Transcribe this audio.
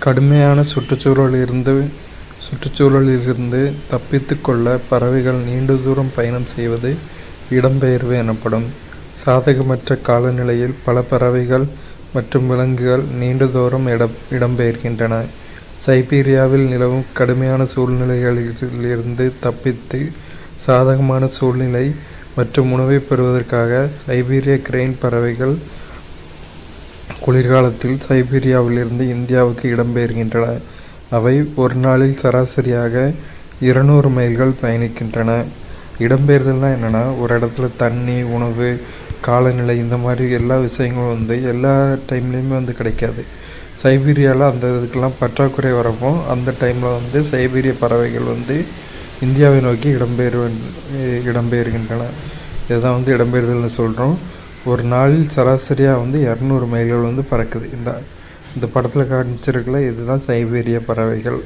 கடுமையான சுற்றுச்சூழலிலிருந்து தப்பித்துக் கொள்ள பறவைகள் நீண்ட தூரம் பயணம் செய்வது இடம்பெயர்வு எனப்படும். சாதகமற்ற காலநிலையில் பல பறவைகள் மற்றும் விலங்குகள் நீண்ட தூரம் இடம்பெயர்கின்றன. சைபீரியாவில் நிலவும் கடுமையான சூழ்நிலைகளிலிருந்து தப்பித்து சாதகமான சூழ்நிலை மற்றும் உணவை பெறுவதற்காக சைபீரிய கிரெயின் பறவைகள் குளிர்காலத்தில் சைபீரியாவிலிருந்து இந்தியாவுக்கு இடம்பெயர்கின்றன. அவை ஒரு நாளில் சராசரியாக 200 மைல்கள் பயணிக்கின்றன. இடம்பெயர்தல்னால் என்னென்னா, ஒரு இடத்துல தண்ணி, உணவு, காலநிலை இந்த மாதிரி எல்லா விஷயங்களும் எல்லா டைம்லேயுமே கிடைக்காது. சைபீரியாவில் அந்த இதுக்கெல்லாம் பற்றாக்குறை வரப்போ அந்த டைமில் சைபீரிய பறவைகள் இந்தியாவை நோக்கி இடம்பெயர்கின்றன. இதுதான் இடம்பெயர்தல்னு சொல்கிறோம். ஒரு நாளில் சராசரியாக 200 மைல்கள் பறக்குது. இந்த படத்தில் காமிச்சிருக்கல இதுதான் சைபீரிய பறவைகள்.